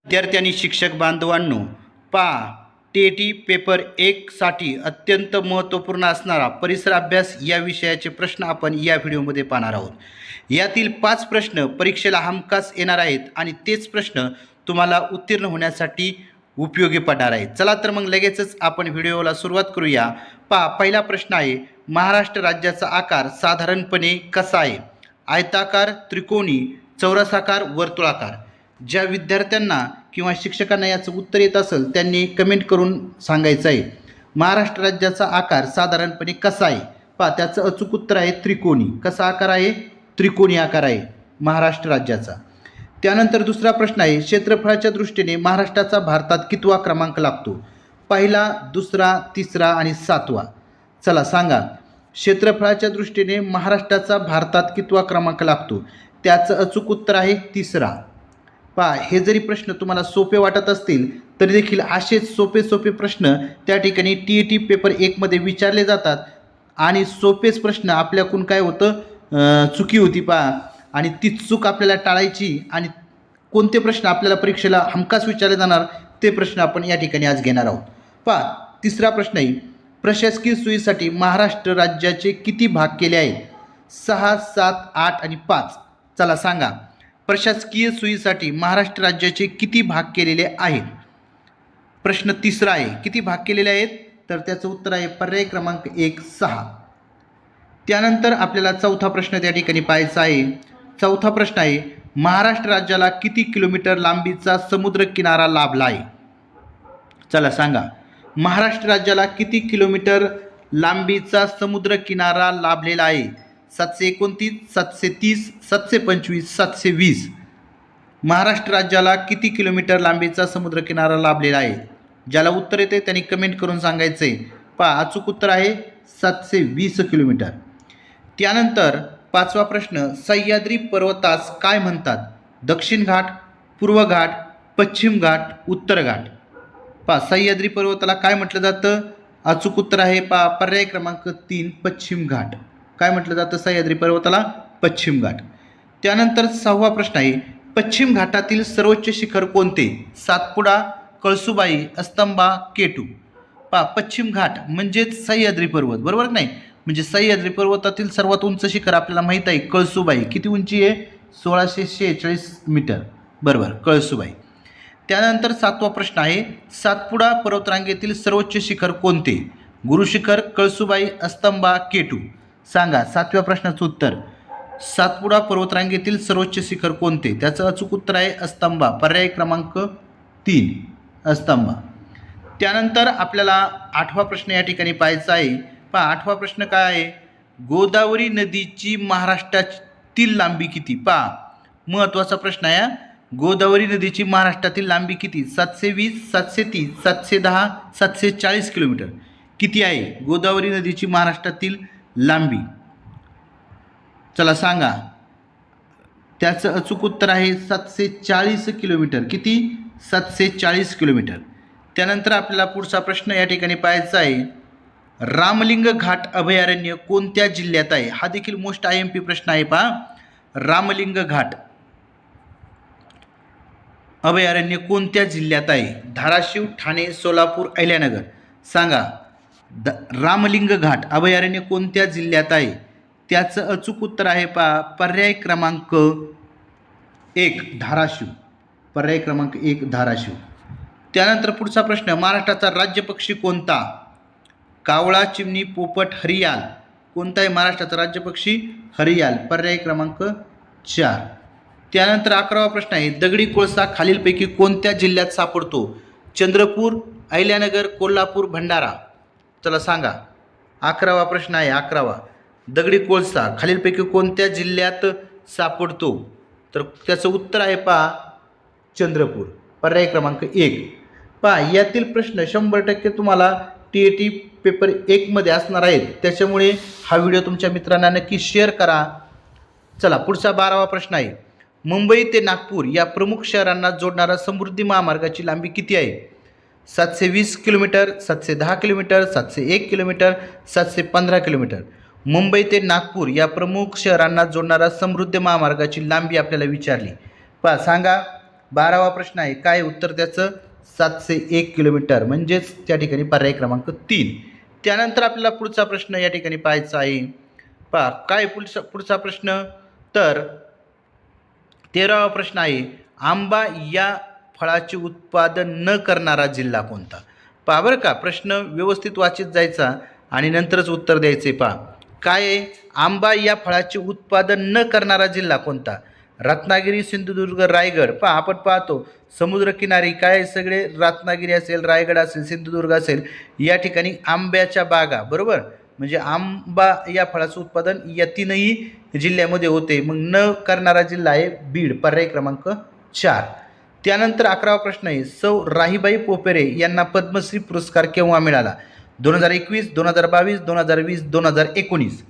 विद्यार्थी आणि शिक्षक बांधवांनो, पहा टी पेपर 1 साठी अत्यंत महत्त्वपूर्ण असणारा परिसर अभ्यास या विषयाचे प्रश्न आपण या व्हिडिओमध्ये पाहणार आहोत. यातील 5 प्रश्न परीक्षेला हमखास येणार आहेत आणि तेच प्रश्न तुम्हाला उत्तीर्ण होण्यासाठी उपयोगी पडणार आहेत. चला तर मग लगेचच आपण व्हिडिओला सुरुवात करूया. पहा, पहिला प्रश्न आहे, महाराष्ट्र राज्याचा आकार साधारणपणे कसा आहे? आयताकार, त्रिकोणी, चौरसाकार, वर्तुळाकार. ज्या विद्यार्थ्यांना किंवा शिक्षकांना याचं उत्तर येत असेल त्यांनी कमेंट करून सांगायचं आहे. महाराष्ट्र राज्याचा आकार साधारणपणे कसा आहे? पहा, त्याचं अचूक उत्तर आहे त्रिकोणी. कसा आकार आहे? त्रिकोणी आकार आहे महाराष्ट्र राज्याचा. त्यानंतर दुसरा प्रश्न आहे, क्षेत्रफळाच्या दृष्टीने महाराष्ट्राचा भारतात कितवा क्रमांक लागतो? पहिला, दुसरा, तिसरा आणि 7वा. चला सांगा, क्षेत्रफळाच्या दृष्टीने महाराष्ट्राचा भारतात कितवा क्रमांक लागतो? त्याचं अचूक उत्तर आहे 3रा. पहा, हे जरी प्रश्न तुम्हाला सोपे वाटत असतील तरी देखील असेच सोपे प्रश्न त्या ठिकाणी टी पेपर 1 मध्ये विचारले जातात आणि सोपेच प्रश्न आपल्याकडून काय होतं, चुकी होती. पहा, आणि ती चूक आपल्याला टाळायची आणि कोणते प्रश्न आपल्याला परीक्षेला हमखास विचारले जाणार ते प्रश्न आपण या ठिकाणी आज घेणार आहोत. पहा, तिसरा प्रश्न आहे, प्रशासकीय सोयीसाठी महाराष्ट्र राज्याचे किती भाग केले आहेत? 6, 7, 8 आणि 5. चला सांगा, प्रशासकीय सोयीसाठी महाराष्ट्र राज्याचे किती भाग केलेले आहेत? प्रश्न तिसरा आहे, किती भाग केलेले आहेत? तर त्याचं उत्तर आहे पर्याय क्रमांक 1, 6. त्यानंतर आपल्याला चौथा प्रश्न त्या ठिकाणी पाहायचा आहे. चौथा प्रश्न आहे, महाराष्ट्र राज्याला किती किलोमीटर लांबीचा समुद्र किनारा लाभला आहे? चला सांगा, महाराष्ट्र राज्याला किती किलोमीटर लांबीचा समुद्र किनारा लाभलेला आहे? 729, 730, 725, 720. महाराष्ट्र राज्याला किती किलोमीटर लांबीचा समुद्र किनारा लाभलेला आहे? ज्याला उत्तर येते त्यांनी कमेंट करून सांगायचं आहे. पहा, अचूक उत्तर आहे 720 किलोमीटर. त्यानंतर 5वा प्रश्न, सह्याद्री पर्वतास काय म्हणतात? दक्षिण घाट, पूर्व घाट, पश्चिम घाट, उत्तर घाट. पहा, सह्याद्री पर्वताला काय म्हटलं जातं? अचूक उत्तर आहे पहा पर्याय क्रमांक 3, पश्चिम घाट. काय म्हटलं जातं सह्याद्री पर्वताला? पश्चिम घाट. त्यानंतर 6वा प्रश्न आहे, पश्चिम घाटातील सर्वोच्च शिखर कोणते? सातपुडा, कळसुबाई, अस्तंबा, केटू. पहा, पश्चिम घाट म्हणजेच सह्याद्री पर्वत, बरोबर नाही? म्हणजे सह्याद्री पर्वतातील सर्वात उंच शिखर आपल्याला माहीत आहे कळसुबाई. किती उंची आहे? 1646 मीटर. बरोबर, कळसुबाई. त्यानंतर 7वा प्रश्न आहे, सातपुडा पर्वतरांगेतील सर्वोच्च शिखर कोणते? गुरुशिखर, कळसुबाई, अस्तंबा, केटू. सांगा 7व्या प्रश्नाचं उत्तर. सातपुडा पर्वतरांगेतील सर्वोच्च शिखर कोणते? त्याचं अचूक उत्तर आहे अस्तंबा. पर्याय क्रमांक 3, अस्तंबा. त्यानंतर आपल्याला 8वा प्रश्न या ठिकाणी पाहायचा आहे. पहा, 8वा प्रश्न काय आहे, गोदावरी नदीची महाराष्ट्रातील लांबी किती? पहा, महत्त्वाचा प्रश्न आहे. गोदावरी नदीची महाराष्ट्रातील लांबी किती? 720, 730, 710, 740 किलोमीटर. किती आहे गोदावरी नदीची महाराष्ट्रातील लांबी? चला सांगा, त्याचं अचूक उत्तर आहे 740 किलोमीटर. किती? 740 किलोमीटर. त्यानंतर आपल्याला पुढचा प्रश्न या ठिकाणी पाहायचा आहे, रामलिंग घाट अभयारण्य कोणत्या जिल्ह्यात आहे? हा देखील मोस्ट IMP प्रश्न आहे. पहा, रामलिंग घाट अभयारण्य कोणत्या जिल्ह्यात आहे? धाराशिव, ठाणे, सोलापूर, अहिल्यानगर. सांगा, रामलिंग घाट अभयारण्य कोणत्या जिल्ह्यात आहे? त्याचं अचूक उत्तर आहे पहा पर्याय क्रमांक 1, धाराशिव. पर्याय क्रमांक 1, धाराशिव. त्यानंतर पुढचा प्रश्न, महाराष्ट्राचा राज्य पक्षी कोणता? कावळा, चिमणी, पोपट, हरियाल. कोणता आहे महाराष्ट्राचा राज्य पक्षी? हरियाल. पर्याय क्रमांक 4. त्यानंतर 11वा प्रश्न आहे, दगडी कोळसा खालीलपैकी कोणत्या जिल्ह्यात सापडतो? चंद्रपूर, अहिल्यानगर, कोल्हापूर, भंडारा. चला सांगा, 11वा प्रश्न आहे. 11वा, दगडी कोळसा खालीलपैकी कोणत्या जिल्ह्यात सापडतो? तर त्याचं उत्तर आहे पहा चंद्रपूर. पर्याय क्रमांक 1. पहा, यातील प्रश्न 100% तुम्हाला टी पेपर 1 मध्ये असणार आहेत, त्याच्यामुळे हा व्हिडिओ तुमच्या मित्रांना नक्की शेअर करा. चला पुढचा 12वा प्रश्न आहे, मुंबई ते नागपूर या प्रमुख शहरांना जोडणारा समृद्धी महामार्गाची लांबी किती आहे? 720 kilometre, 710 kilometre, 701 kilometre, 715 kilometre. Mumbai ते नागपूर या प्रमुख शहरांना जोडणारा समृद्धी महामार्गाची लांबी आपल्याला विचारली. पहा सांगा, 12वा प्रश्न आहे काय उत्तर त्याचं 701 किलोमीटर म्हणजेच त्या ठिकाणी पर्याय क्रमांक 3. त्यानंतर आपल्याला पुढचा प्रश्न या ठिकाणी पाहायचा आहे. पहा काय पुढचा प्रश्न तर 13वा प्रश्न आहे आंबा या फळाचे उत्पादन न करणारा जिल्हा कोणता. पहा बरं का प्रश्न व्यवस्थित वाचित जायचा आणि नंतरच उत्तर द्यायचे. पहा काय आहे आंबा या फळाचे उत्पादन न करणारा जिल्हा कोणता. रत्नागिरी, सिंधुदुर्ग, रायगड. पहा आपण पाहतो समुद्रकिनारी काय सगळे रत्नागिरी असेल, रायगड असेल, सिंधुदुर्ग असेल या ठिकाणी आंब्याच्या बागा बरोबर. म्हणजे आंबा या फळाचं उत्पादन या तीनही जिल्ह्यामध्ये होते. मग न करणारा जिल्हा आहे बीड पर्याय क्रमांक 4. त्यानंतर 11वा प्रश्न आहे सौ राहीबाई पोपेरे यांना पद्मश्री पुरस्कार केव्हा मिळाला. 2021, 2022, 2020, 2019.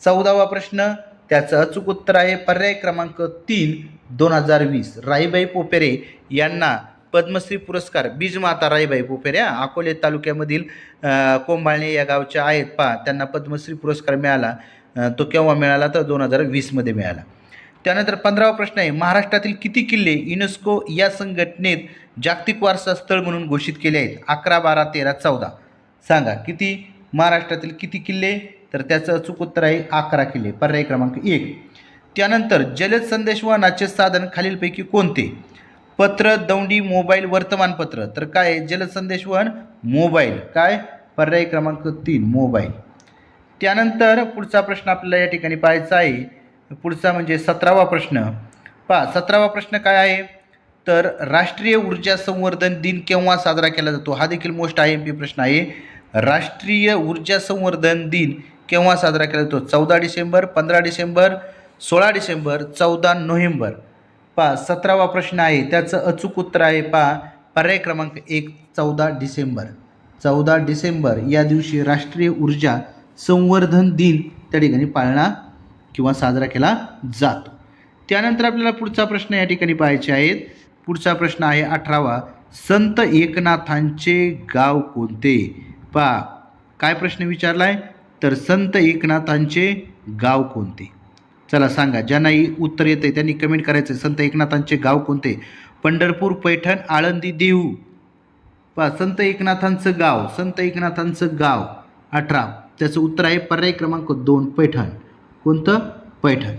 14वा प्रश्न त्याचं अचूक उत्तर आहे पर्याय क्रमांक 3 2020. राहीबाई पोपेरे यांना पद्मश्री पुरस्कार बीजमाता राहीबाई पोपेरे अकोले तालुक्यामधील कोंभाळणे या गावच्या आहेत. पहा त्यांना पद्मश्री पुरस्कार मिळाला. तो केव्हा मिळाला तर 2020मध्ये मिळाला. त्यानंतर 15वा प्रश्न आहे महाराष्ट्रातील किती किल्ले युनेस्को या संघटनेत जागतिक वारसा स्थळ म्हणून घोषित केले आहेत. 11, 12, 13, 14. सांगा किती महाराष्ट्रातील किती किल्ले तर त्याचं अचूक उत्तर आहे 11 किल्ले पर्याय क्रमांक 1. त्यानंतर जलद संदेशवहनाचे साधन खालीलपैकी कोणते. पत्र, दौंडी, मोबाईल, वर्तमानपत्र. तर काय जलद संदेशवहन मोबाईल काय पर्याय क्रमांक 3 मोबाईल. त्यानंतर पुढचा प्रश्न आपल्याला या ठिकाणी पाहायचा आहे. पुढचा म्हणजे 17वा प्रश्न. पहा 17वा प्रश्न काय आहे तर राष्ट्रीय ऊर्जा संवर्धन दिन केव्हा साजरा केला जातो. हा देखील मोस्ट IMP प्रश्न आहे. राष्ट्रीय ऊर्जा संवर्धन दिन केव्हा साजरा केला जातो. 14 डिसेंबर, 15 डिसेंबर, 16 डिसेंबर, 14 नोव्हेंबर. पहा 17वा प्रश्न आहे त्याचं अचूक उत्तर आहे पहा पर्याय क्रमांक 1 14 डिसेंबर. 14 डिसेंबर या दिवशी राष्ट्रीय ऊर्जा संवर्धन दिन त्या ठिकाणी पाळणा किंवा साजरा केला जातो. त्यानंतर आपल्याला पुढचा प्रश्न या ठिकाणी पाहायचे आहेत. पुढचा प्रश्न आहे 18वा संत एकनाथांचे गाव कोणते. पहा काय प्रश्न विचारला आहे तर संत एकनाथांचे गाव कोणते. चला सांगा ज्यांनाही उत्तर येते त्यांनी कमेंट करायचं संत एकनाथांचे गाव कोणते. पंढरपूर, पैठण, आळंदी, देहू. पहा संत एकनाथांचं गाव, संत एकनाथांचं गाव 18 त्याचं उत्तर आहे पर्याय क्रमांक 2 पैठण. कोणतं पैठण.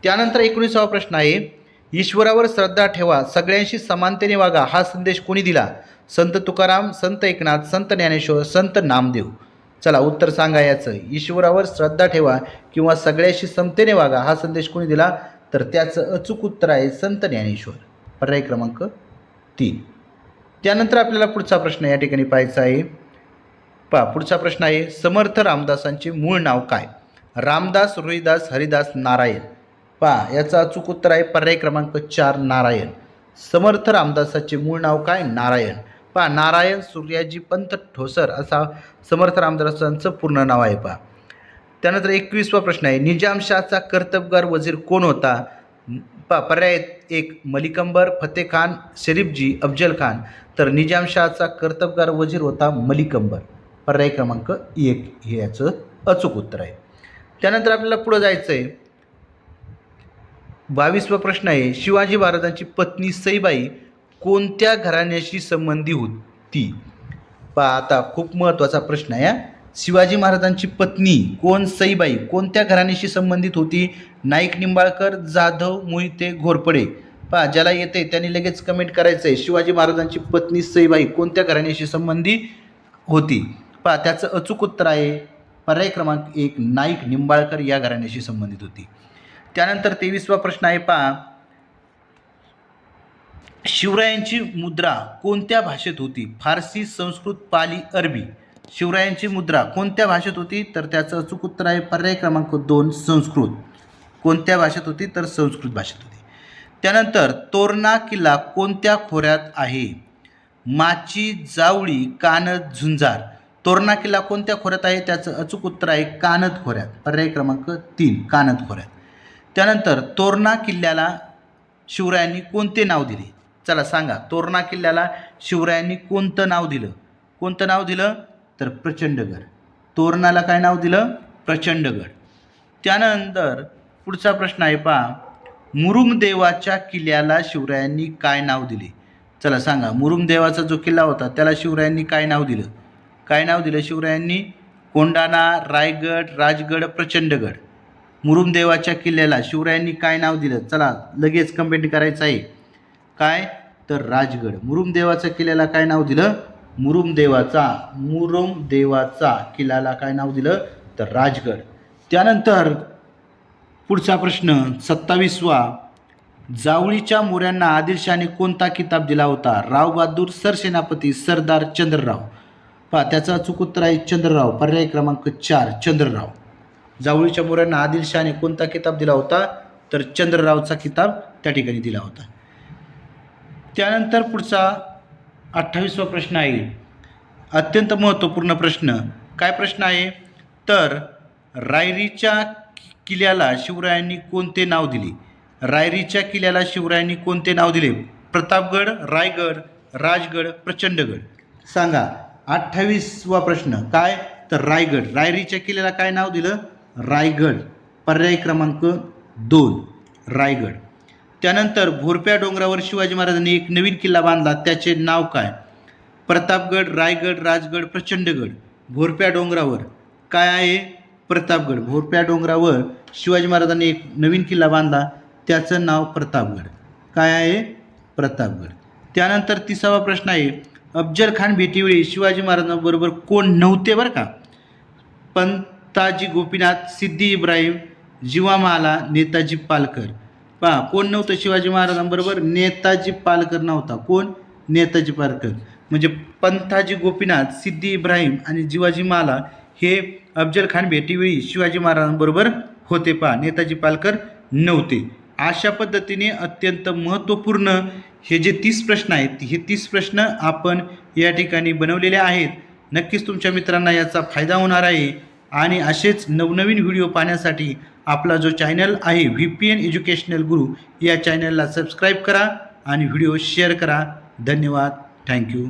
त्यानंतर 19वा प्रश्न आहे ईश्वरावर श्रद्धा ठेवा, सगळ्यांशी समानतेने वागा हा संदेश कोणी दिला. संत तुकाराम, संत एकनाथ, संत ज्ञानेश्वर, संत नामदेव. चला उत्तर सांगा याचं. ईश्वरावर श्रद्धा ठेवा किंवा सगळ्याशी समतेने वागा हा संदेश कोणी दिला तर त्याचं अचूक उत्तर आहे संत ज्ञानेश्वर पर्याय क्रमांक 3. त्यानंतर आपल्याला पुढचा प्रश्न या ठिकाणी पाहायचा आहे. पहा पुढचा प्रश्न आहे समर्थ रामदासांचे मूळ नाव काय. रामदास, रोहिदास, हरिदास, नारायण. पहा याचं अचूक उत्तर आहे पर्याय क्रमांक 4 नारायण. समर्थ रामदासाचे मूळ नाव काय नारायण. पहा नारायण सूर्याजी पंत ठोसर असा समर्थ रामदासांचं पूर्ण नाव आहे. पहा त्यानंतर 21वा प्रश्न आहे निजामशाहचा कर्तबगार वजीर कोण होता. पहा पर्याय 1 मलिकंबर, फतेखान, शरीफजी, अफजल खान. तर निजामशाहचा कर्तबगार वजीर होता मलिकंबर पर्याय क्रमांक 1 हे याचं अचूक उत्तर आहे. त्यानंतर आपल्याला पुढं जायचं आहे. 22वा प्रश्न आहे शिवाजी महाराजांची पत्नी सईबाई कोणत्या घराण्याशी संबंधी होती. पहा आता खूप महत्त्वाचा प्रश्न आहे. शिवाजी महाराजांची पत्नी कोण सईबाई कोणत्या घराण्याशी संबंधित होती. नाईक, निंबाळकर, जाधव, मोहिते, घोरपडे. पहा ज्याला येते त्यांनी लगेच कमेंट करायचं आहे शिवाजी महाराजांची पत्नी सईबाई कोणत्या घराण्याशी संबंधित होती. पहा त्याचं अचूक उत्तर आहे पर्याय क्रमांक 1 नाईक निंबाळकर या घराण्याशी संबंधित होती. त्यानंतर 23वा प्रश्न आहे पहा शिवरायांची मुद्रा कोणत्या भाषेत होती. फारसी, संस्कृत, पाली, अरबी. शिवरायांची मुद्रा कोणत्या भाषेत होती तर त्याचं अचूक उत्तर आहे पर्याय क्रमांक 2 संस्कृत. कोणत्या भाषेत होती तर संस्कृत भाषेत होती. त्यानंतर तोरणा किल्ला कोणत्या खोऱ्यात आहे. माची, जावळी, कानद, झुंजार. तोरणा किल्ला कोणत्या खोऱ्यात आहे त्याचं अचूक उत्तर आहे कानद खोऱ्यात पर्याय क्रमांक 3 कानद खोऱ्यात. त्यानंतर तोरणा किल्ल्याला शिवरायांनी कोणते नाव दिले. चला सांगा तोरणा किल्ल्याला शिवरायांनी कोणतं नाव दिलं. कोणतं नाव दिलं तर प्रचंडगड. तोरणाला काय नाव दिलं प्रचंडगड. त्यानंतर पुढचा प्रश्न आहे पहा मुरुमदेवाच्या किल्ल्याला शिवरायांनी काय नाव दिले? चला सांगा. मुरुमदेवाचा जो किल्ला होता त्याला शिवरायांनी काय नाव दिलं? काय नाव दिलं शिवरायांनी? कोंढाणा, रायगड, राजगड, प्रचंडगड. मुरुमदेवाच्या किल्ल्याला शिवरायांनी काय नाव दिलं? चला लगेच कमेंट करायचं आहे. काय? तर राजगड. मुरुमदेवाच्या किल्ल्याला काय नाव दिलं? मुरुमदेवाचा किल्ल्याला काय नाव दिलं? तर राजगड. त्यानंतर पुढचा प्रश्न 27वा. जावळीच्या मोऱ्यांना आदिलशहाने कोणता किताब दिला होता? राव बहादूर, सरसेनापती, सरदार, चंद्रराव. पहा त्याचं अचूक उत्तर आहे चंद्रराव. पर्याय क्रमांक 4 चंद्रराव. जावळीच्या मोऱ्यांना आदिलशहाने कोणता किताब दिला होता? तर चंद्ररावचा किताब त्या ठिकाणी दिला होता. त्यानंतर पुढचा 28वा प्रश्न आहे. अत्यंत महत्त्वपूर्ण प्रश्न. काय प्रश्न आहे? तर रायरीच्या किल्ल्याला शिवरायांनी कोणते नाव दिले? रायरीच्या किल्ल्याला शिवरायांनी कोणते नाव दिले? प्रतापगड, रायगड, राजगड, प्रचंडगड. सांगा. 28वा प्रश्न. काय? तर रायगड. रायरीच्या किल्ल्याला काय नाव दिलं? रायगड. पर्याय क्रमांक 2 रायगड. त्यानंतर भोरप्या डोंगरावर शिवाजी महाराजांनी एक नवीन किल्ला बांधला, त्याचे नाव काय? प्रतापगड, रायगड, राजगड, प्रचंडगड. भोरप्या डोंगरावर काय आहे? प्रतापगड. भोरप्या डोंगरावर शिवाजी महाराजांनी एक नवीन किल्ला बांधला, त्याचं नाव प्रतापगड. काय आहे? प्रतापगड. त्यानंतर 30वा प्रश्न आहे. अफजल खान भेटीवेळी शिवाजी महाराजांबरोबर कोण नव्हते बरं का? पंताजी गोपीनाथ, सिद्दी इब्राहिम, जीवामाला, नेताजी पालकर. पहा कोण नव्हतं शिवाजी महाराजांबरोबर? नेताजी पालकर नव्हता. कोण? नेताजी पालकर. म्हणजे पंताजी गोपीनाथ, सिद्दी इब्राहिम आणि जीवाजी माला हे अफजल खान भेटीवेळी शिवाजी महाराजांबरोबर होते. पहा नेताजी पालकर नव्हते. अशा पद्धतीने अत्यंत महत्त्वपूर्ण हे जे 30 प्रश्न आहेत, हे 30 प्रश्न आपण या ठिकाणी बनवलेले आहेत. नक्कीच तुमच्या मित्रांना याचा फायदा होणार आहे. आणि असेच नवनवीन व्हिडिओ पाहण्यासाठी आपला जो चॅनल आहे VPN एज्युकेशनल गुरु, या चॅनलला सबस्क्राईब करा आणि व्हिडिओ शेअर करा. धन्यवाद. थँक्यू.